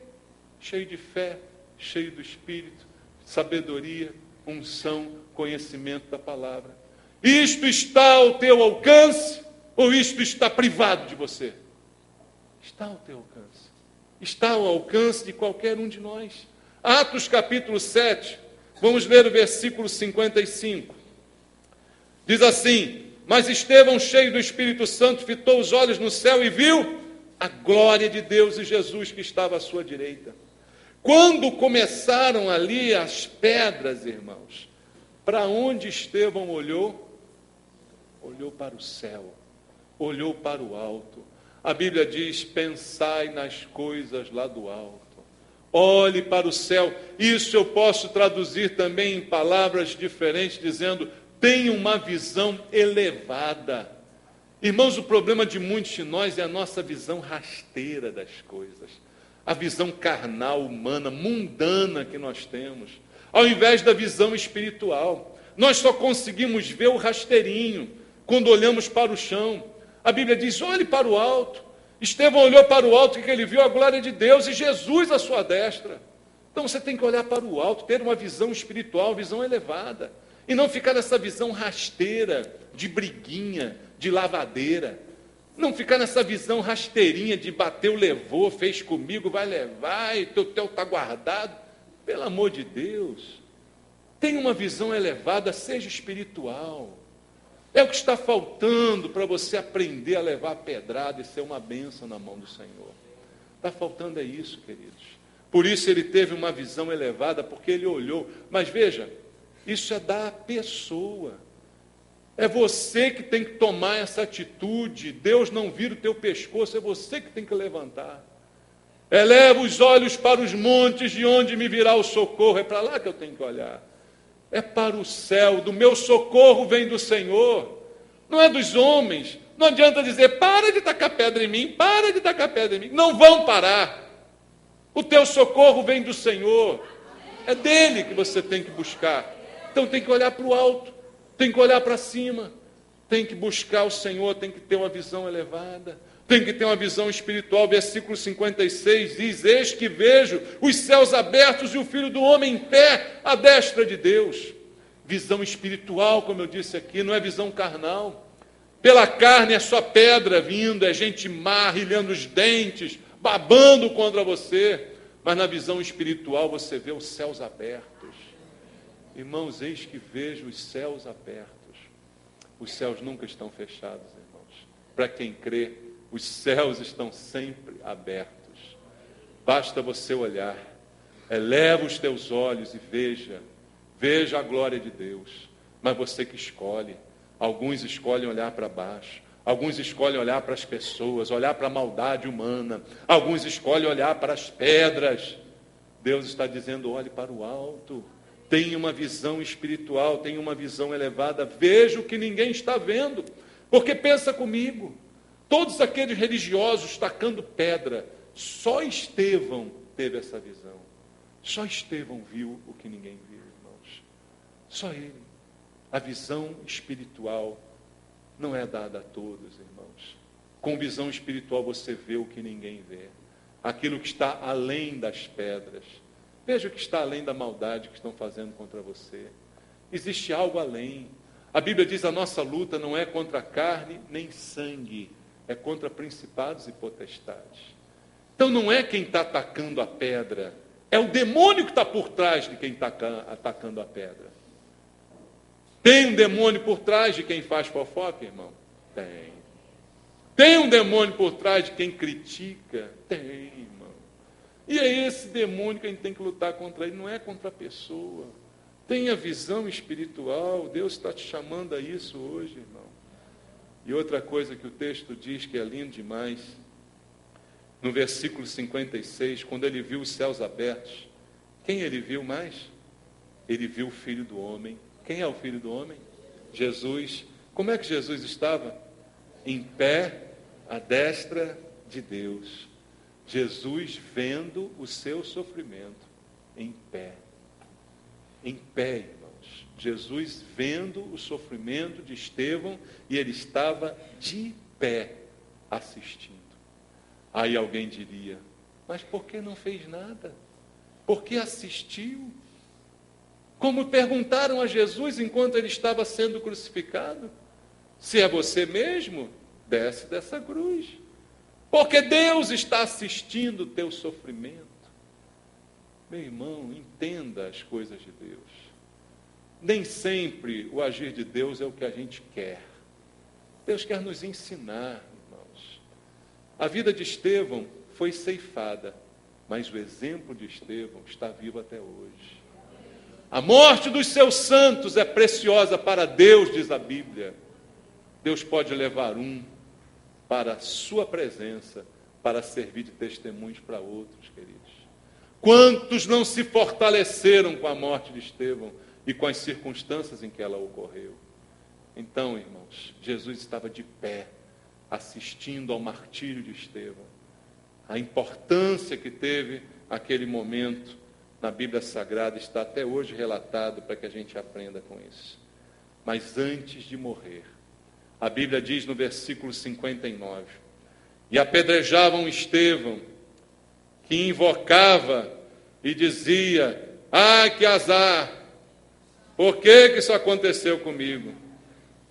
cheio de fé, cheio do Espírito, sabedoria, unção, conhecimento da palavra. Isto está ao teu alcance ou isto está privado de você? Está ao teu alcance. Está ao alcance de qualquer um de nós. Atos capítulo 7, vamos ler o versículo 55. Diz assim: mas Estevão, cheio do Espírito Santo, fitou os olhos no céu e viu a glória de Deus e Jesus que estava à sua direita. Quando começaram ali as pedras, irmãos, para onde Estevão olhou? Olhou para o céu, olhou para o alto. A Bíblia diz: pensai nas coisas lá do alto. Olhe para o céu. Isso eu posso traduzir também em palavras diferentes, dizendo: tenha uma visão elevada. Irmãos, o problema de muitos de nós é a nossa visão rasteira das coisas. A visão carnal, humana, mundana que nós temos, ao invés da visão espiritual. Nós só conseguimos ver o rasteirinho quando olhamos para o chão. A Bíblia diz: olhe para o alto. Estevão olhou para o alto e que ele viu a glória de Deus e Jesus à sua destra. Então você tem que olhar para o alto, ter uma visão espiritual, visão elevada, e não ficar nessa visão rasteira, de briguinha, de lavadeira. Não ficar nessa visão rasteirinha de bateu, levou, fez comigo, vai levar, e teu está guardado. Pelo amor de Deus, tenha uma visão elevada, seja espiritual. É o que está faltando para você aprender a levar a pedrada e ser uma bênção na mão do Senhor. Está faltando é isso, queridos. Por isso ele teve uma visão elevada, porque ele olhou. Mas veja, isso é da pessoa. É você que tem que tomar essa atitude. Deus não vira o teu pescoço, é você que tem que levantar. Eleva os olhos para os montes, de onde me virá o socorro. É para lá que eu tenho que olhar. É para o céu. Do meu socorro vem do Senhor. Não é dos homens. Não adianta dizer, para de tacar pedra em mim, para de tacar pedra em mim. Não vão parar. O teu socorro vem do Senhor. É dele que você tem que buscar. Então tem que olhar para o alto, tem que olhar para cima, tem que buscar o Senhor, tem que ter uma visão elevada, tem que ter uma visão espiritual. Versículo 56 diz: eis que vejo os céus abertos e o Filho do Homem em pé à destra de Deus. Visão espiritual, como eu disse aqui, não é visão carnal. Pela carne é só pedra vindo, é gente má, rilhando os dentes, babando contra você. Mas na visão espiritual você vê os céus abertos. Irmãos, eis que vejo os céus abertos. Os céus nunca estão fechados, irmãos. Para quem crê, os céus estão sempre abertos. Basta você olhar. Eleva os teus olhos e veja a glória de Deus. Mas você que escolhe. Alguns escolhem olhar para baixo. Alguns escolhem olhar para as pessoas, olhar para a maldade humana. Alguns escolhem olhar para as pedras. Deus está dizendo, olhe para o alto. Tenha uma visão espiritual, tenha uma visão elevada. Veja o que ninguém está vendo. Porque pensa comigo, todos aqueles religiosos tacando pedra, só Estevão teve essa visão. Só Estevão viu o que ninguém viu, irmãos. Só ele. A visão espiritual não é dada a todos, irmãos. Com visão espiritual você vê o que ninguém vê. Aquilo que está além das pedras. Veja o que está além da maldade que estão fazendo contra você. Existe algo além. A Bíblia diz, a nossa luta não é contra carne nem sangue. É contra principados e potestades. Então não é quem está atacando a pedra. É o demônio que está por trás de quem está atacando a pedra. Tem um demônio por trás de quem faz fofoca, irmão? Tem. Tem um demônio por trás de quem critica? Tem, irmão. E é esse demônio que a gente tem que lutar contra ele, não é contra a pessoa. Tenha visão espiritual, Deus está te chamando a isso hoje, irmão. E outra coisa que o texto diz que é lindo demais, no versículo 56, quando ele viu os céus abertos, quem ele viu mais? Ele viu o Filho do Homem. Quem é o Filho do Homem? Jesus. Como é que Jesus estava? Em pé, à destra de Deus. Jesus vendo o seu sofrimento. Em pé. Em pé, irmãos. Jesus vendo o sofrimento de Estevão e ele estava de pé assistindo. Aí alguém diria, mas por que não fez nada? Por que assistiu? Como perguntaram a Jesus enquanto ele estava sendo crucificado, se é você mesmo, desce dessa cruz. Porque Deus está assistindo o teu sofrimento. Meu irmão, entenda as coisas de Deus. Nem sempre o agir de Deus é o que a gente quer. Deus quer nos ensinar, irmãos. A vida de Estevão foi ceifada, mas o exemplo de Estevão está vivo até hoje. A morte dos seus santos é preciosa para Deus, diz a Bíblia. Deus pode levar um para a sua presença, para servir de testemunhos para outros, queridos. Quantos não se fortaleceram com a morte de Estevão e com as circunstâncias em que ela ocorreu? Então, irmãos, Jesus estava de pé, assistindo ao martírio de Estevão. A importância que teve aquele momento na Bíblia Sagrada está até hoje relatado para que a gente aprenda com isso. Mas antes de morrer, a Bíblia diz no versículo 59, e apedrejavam Estevão, que invocava e dizia, que azar, por que isso aconteceu comigo?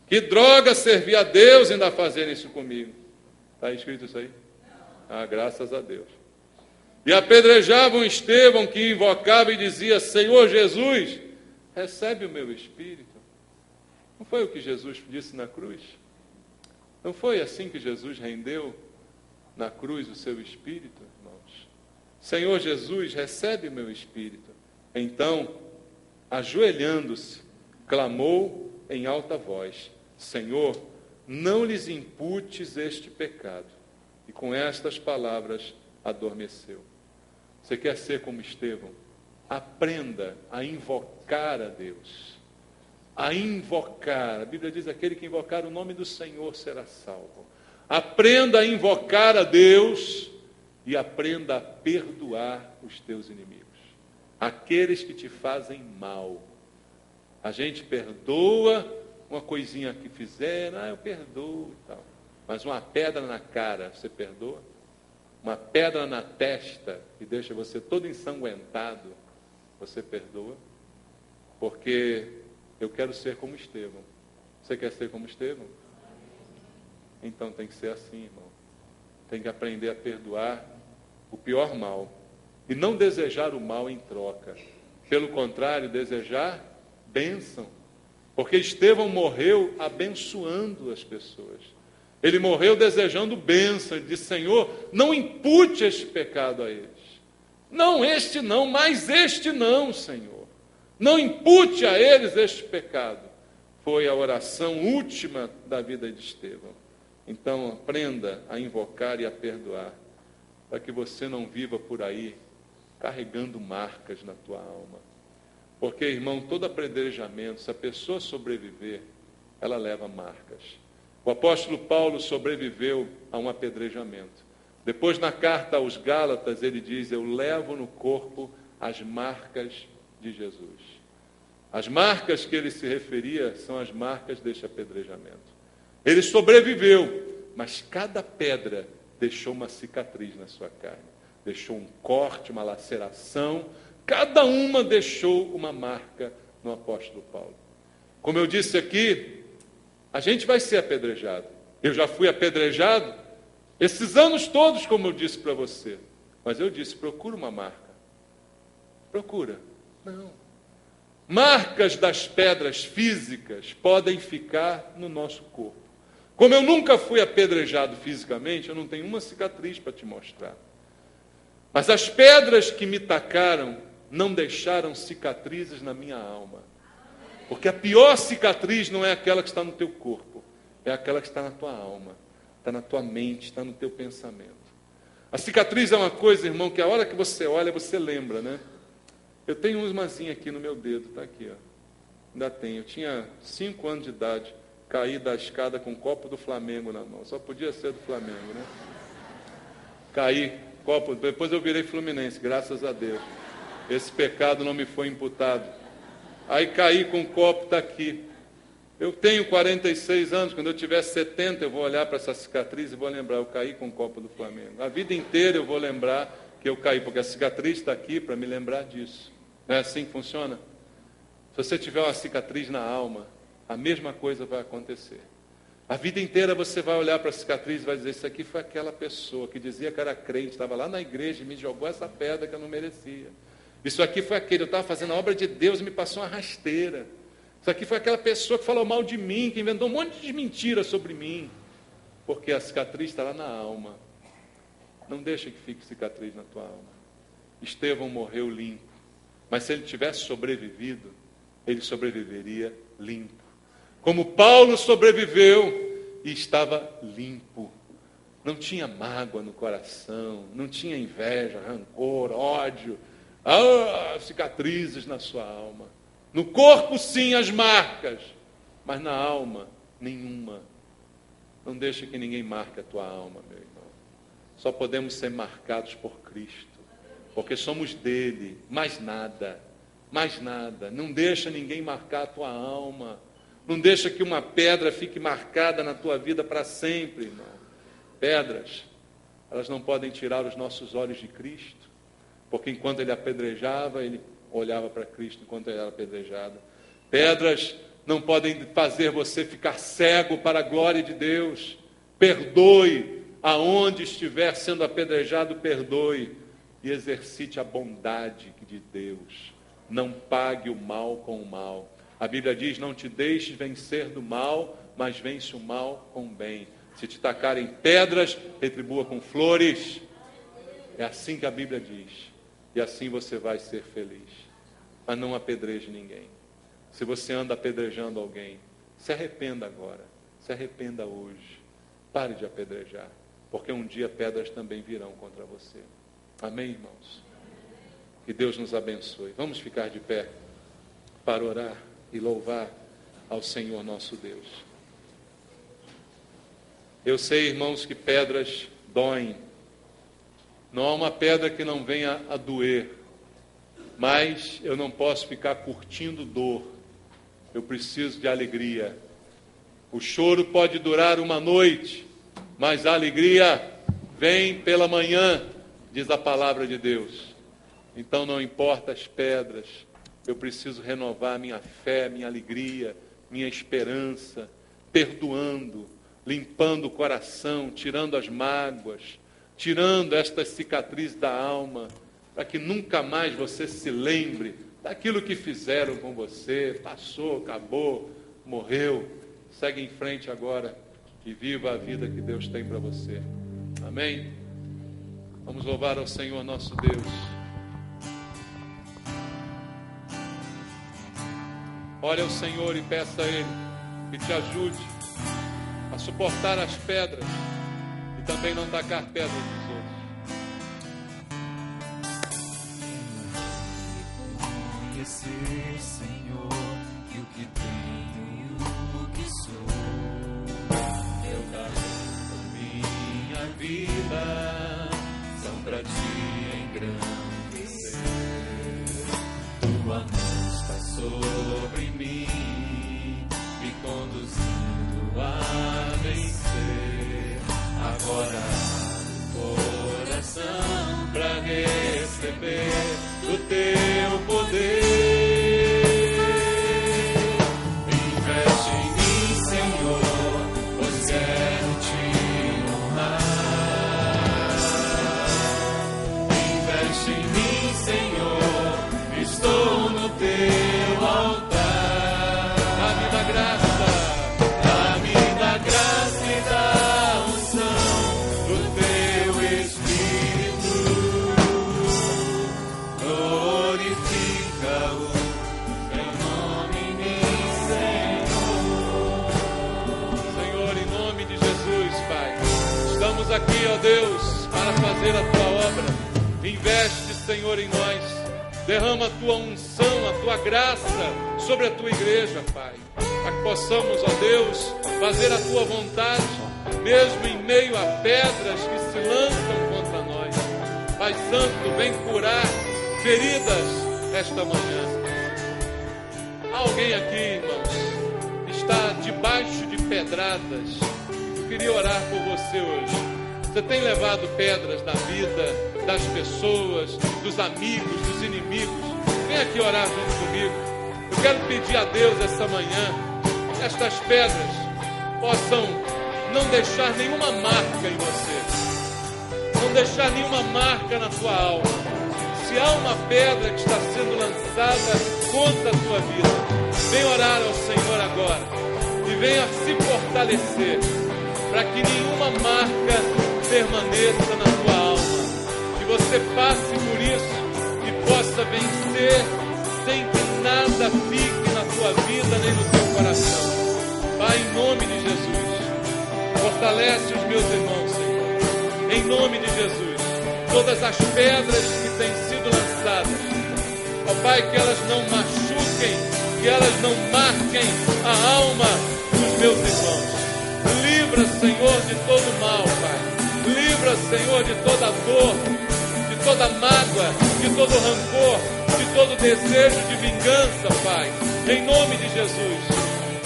Que droga servir a Deus e ainda fazer isso comigo? Está escrito isso aí? Graças a Deus. E apedrejavam Estevão, que invocava e dizia, Senhor Jesus, recebe o meu espírito. Não foi o que Jesus disse na cruz? Não foi assim que Jesus rendeu na cruz o seu espírito, irmãos? Senhor Jesus, recebe o meu espírito. Então, ajoelhando-se, clamou em alta voz, Senhor, não lhes imputes este pecado. E com estas palavras adormeceu. Você quer ser como Estevão? Aprenda a invocar a Deus. a invocar. A Bíblia diz: aquele que invocar o nome do Senhor será salvo. Aprenda a invocar a Deus e aprenda a perdoar os teus inimigos, aqueles que te fazem mal. A gente perdoa uma coisinha que fizeram, eu perdoo e tal. Mas uma pedra na cara, você perdoa? Uma pedra na testa que deixa você todo ensanguentado, você perdoa? Porque eu quero ser como Estevão. Você quer ser como Estevão? Então tem que ser assim, irmão. Tem que aprender a perdoar o pior mal. E não desejar o mal em troca. Pelo contrário, desejar bênção. Porque Estevão morreu abençoando as pessoas. Ele morreu desejando bênção. Ele disse: Senhor, não impute este pecado a eles. Não, este não, mas este não, Senhor. Não impute a eles este pecado. Foi a oração última da vida de Estevão. Então, aprenda a invocar e a perdoar, para que você não viva por aí carregando marcas na tua alma. Porque, irmão, todo apedrejamento, se a pessoa sobreviver, ela leva marcas. O apóstolo Paulo sobreviveu a um apedrejamento. Depois, na carta aos Gálatas, ele diz: eu levo no corpo as marcas de Jesus. As marcas que ele se referia são as marcas deste apedrejamento. Ele sobreviveu, mas cada pedra deixou uma cicatriz na sua carne. Deixou um corte, uma laceração. Cada uma deixou uma marca no apóstolo Paulo. Como eu disse aqui, a gente vai ser apedrejado. Eu já fui apedrejado esses anos todos, como eu disse para você. Mas eu disse: procura uma marca. Procura. Não. Marcas das pedras físicas podem ficar no nosso corpo. Como eu nunca fui apedrejado fisicamente, eu não tenho uma cicatriz para te mostrar. Mas as pedras que me tacaram não deixaram cicatrizes na minha alma. Porque a pior cicatriz não é aquela que está no teu corpo, é aquela que está na tua alma, está na tua mente, está no teu pensamento. A cicatriz é uma coisa, irmão, que a hora que você olha, você lembra, né? Eu tenho uma irmãzinha aqui no meu dedo, está aqui, ó. Ainda tenho. Eu tinha 5 anos de idade, caí da escada com um copo do Flamengo na mão. Só podia ser do Flamengo, né? Caí, copo, depois eu virei fluminense, graças a Deus. Esse pecado não me foi imputado. Aí caí com um copo, está aqui. Eu tenho 46 anos, quando eu tiver 70, eu vou olhar para essa cicatriz e vou lembrar: eu caí com um copo do Flamengo. A vida inteira eu vou lembrar que eu caí, porque a cicatriz está aqui para me lembrar disso. Não é assim que funciona? Se você tiver uma cicatriz na alma, a mesma coisa vai acontecer. A vida inteira você vai olhar para a cicatriz e vai dizer: isso aqui foi aquela pessoa que dizia que era crente, estava lá na igreja e me jogou essa pedra que eu não merecia. Isso aqui foi aquele, eu estava fazendo a obra de Deus e me passou uma rasteira. Isso aqui foi aquela pessoa que falou mal de mim, que inventou um monte de mentiras sobre mim. Porque a cicatriz está lá na alma. Não deixa que fique cicatriz na tua alma. Estevão morreu limpo. Mas se ele tivesse sobrevivido, ele sobreviveria limpo. Como Paulo sobreviveu e estava limpo. Não tinha mágoa no coração, não tinha inveja, rancor, ódio, cicatrizes na sua alma. No corpo, sim, as marcas, mas na alma, nenhuma. Não deixa que ninguém marque a tua alma, meu irmão. Só podemos ser marcados por Cristo, porque somos dele, mais nada, mais nada. Não deixa ninguém marcar a tua alma. Não deixa que uma pedra fique marcada na tua vida para sempre, irmão. Pedras, elas não podem tirar os nossos olhos de Cristo, porque enquanto ele apedrejava, ele olhava para Cristo enquanto ele era apedrejado. Pedras não podem fazer você ficar cego para a glória de Deus. Perdoe, aonde estiver sendo apedrejado, perdoe e exercite a bondade de Deus. Não pague o mal com o mal. A Bíblia diz: não te deixes vencer do mal, mas vence o mal com o bem. Se te tacarem pedras, retribua com flores. É assim que a Bíblia diz. E assim você vai ser feliz. Mas não apedreje ninguém. Se você anda apedrejando alguém, se arrependa agora. Se arrependa hoje. Pare de apedrejar. Porque um dia pedras também virão contra você. Amém, irmãos? Que Deus nos abençoe. Vamos ficar de pé para orar e louvar ao Senhor nosso Deus. Eu sei, irmãos, que pedras doem. Não há uma pedra que não venha a doer. Mas eu não posso ficar curtindo dor. Eu preciso de alegria. O choro pode durar uma noite, mas a alegria vem pela manhã, diz a palavra de Deus. Então não importa as pedras, eu preciso renovar minha fé, minha alegria, minha esperança, perdoando, limpando o coração, tirando as mágoas, tirando estas cicatrizes da alma, para que nunca mais você se lembre daquilo que fizeram com você. Passou, acabou, morreu. Segue em frente agora e viva a vida que Deus tem para você. Amém? Vamos louvar ao Senhor nosso Deus. Ore ao Senhor e peça a Ele que te ajude a suportar as pedras e também não tacar pedras nos outros. Reconhecer, Senhor, que o que tenho e o que sou, eu carrego minha vida, são para ti engrandecer. Tua mão está sobre mim, me conduzindo a vencer. Agora o coração para receber do teu poder. Investe em mim, Senhor, pois quero te honrar. Investe em mim, Senhor, estou no teu altar. Dá-me da graça, dá-me da graça e da unção do teu Espírito. Glorifica-o, em nome de Senhor. Senhor, em nome de Jesus, Pai, estamos aqui, ó Deus, para fazer a tua obra. Investe, Senhor, em nós. Derrama a tua unção, a tua graça sobre a tua igreja, Pai. Para que possamos, ó Deus, fazer a tua vontade, mesmo em meio a pedras que se lançam contra nós. Pai Santo, vem curar feridas esta manhã. Há alguém aqui, irmãos, que está debaixo de pedradas. Eu queria orar por você hoje. Você tem levado pedras da vida, das pessoas, dos amigos, dos inimigos. Vem aqui orar junto comigo. Eu quero pedir a Deus essa manhã que estas pedras possam não deixar nenhuma marca em você, não deixar nenhuma marca na tua alma. Se há uma pedra que está sendo lançada contra a tua vida, vem orar ao Senhor agora e venha se fortalecer para que nenhuma marca permaneça na tua alma, que você passe por isso e possa vencer sem que nada fique na tua vida nem no teu coração. Pai, em nome de Jesus, fortalece os meus irmãos, Senhor, em nome de Jesus. Todas as pedras que têm sido lançadas, ó Pai, que elas não machuquem, que elas não marquem a alma dos meus irmãos. Livra, Senhor, de todo mal, Pai. Livra, Senhor, de toda dor, de toda mágoa, de todo rancor, de todo desejo de vingança, Pai. Em nome de Jesus.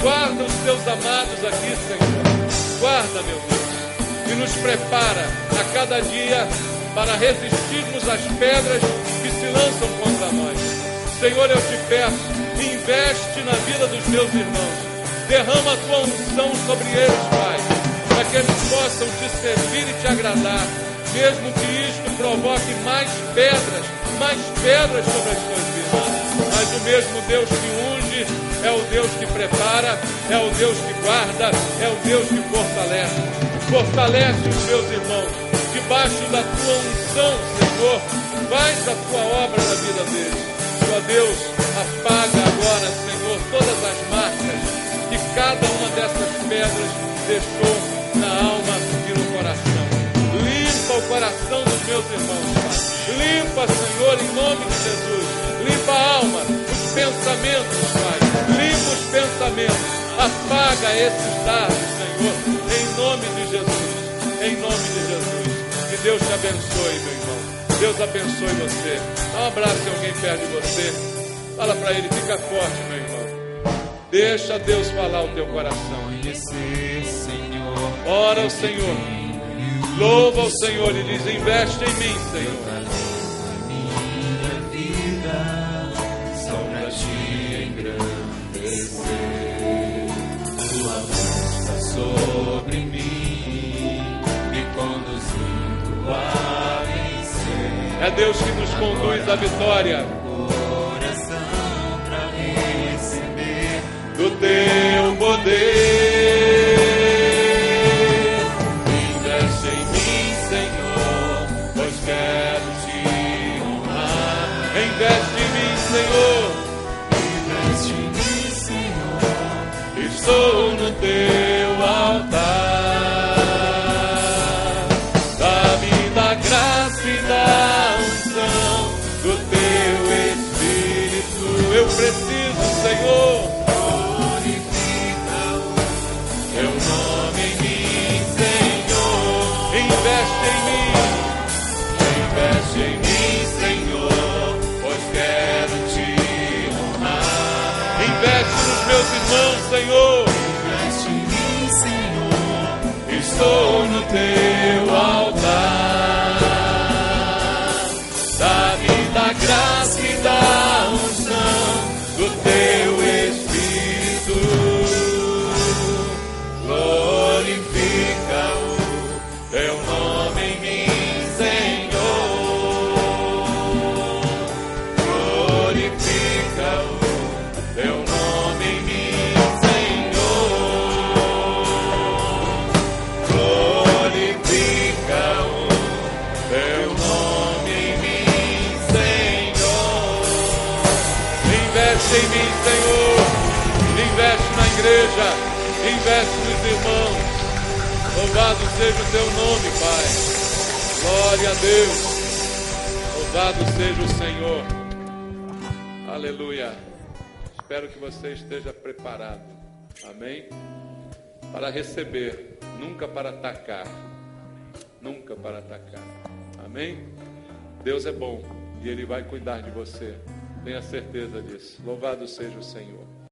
Guarda os teus amados aqui, Senhor. Guarda, meu Deus. E nos prepara a cada dia para resistirmos às pedras que se lançam contra nós. Senhor, eu te peço, investe na vida dos meus irmãos. Derrama a tua unção sobre eles, Pai, para que eles possam te servir e te agradar, mesmo que isto provoque mais pedras sobre as tuas vidas. Mas o mesmo Deus que unge é o Deus que prepara, é o Deus que guarda, é o Deus que fortalece. Fortalece os meus irmãos, debaixo da tua unção, Senhor, faz a tua obra na vida deles. Ó Deus, apaga agora, Senhor, todas as marcas que cada uma dessas pedras deixou na alma e no coração. Limpa o coração dos meus irmãos, Pai. Limpa, Senhor, em nome de Jesus. Limpa a alma, os pensamentos, Pai. Limpa os pensamentos. traga esses dardos, Senhor, em nome de Jesus, em nome de Jesus. Que Deus te abençoe, meu irmão. Deus abençoe você. Dá um abraço em alguém perto de você. Fala para ele, fica forte, meu irmão. Deixa Deus falar o teu coração. Ora ao Senhor. Louva ao Senhor e diz, investe em mim, Senhor. Minha vida, só pra te engrandecer. Tua mão está sobre mim, me conduzindo a vencer. É Deus que nos conduz à vitória. Coração pra receber Do teu poder. Investe em mim, Senhor, pois quero te honrar. Investe em mim, Senhor. Investe em mim, Senhor, Estou no teu altar. Dá-me da graça e da unção do teu Espírito. Eu preciso, Senhor. teu nome em mim, Senhor. Investe em mim. Investe em mim, Senhor, pois quero te honrar. Investe nos meus irmãos, Senhor. Investe em mim, Senhor, Estou no teu altar. Dá-me da graça e da unção do teu Espírito. Glorifica o teu nome em mim, Senhor. Glorifica o teu nome em mim, Senhor. Glorifica o teu nome em mim, Senhor. Investe em mim, Senhor. Investe na igreja. Investe nos irmãos. Louvado seja o teu nome, Pai. Glória a Deus. Louvado seja o Senhor. Aleluia. Espero que você esteja preparado. Amém? Para receber, nunca para atacar. Nunca para atacar. Amém? Deus é bom e Ele vai cuidar de você. Tenha certeza disso. Louvado seja o Senhor.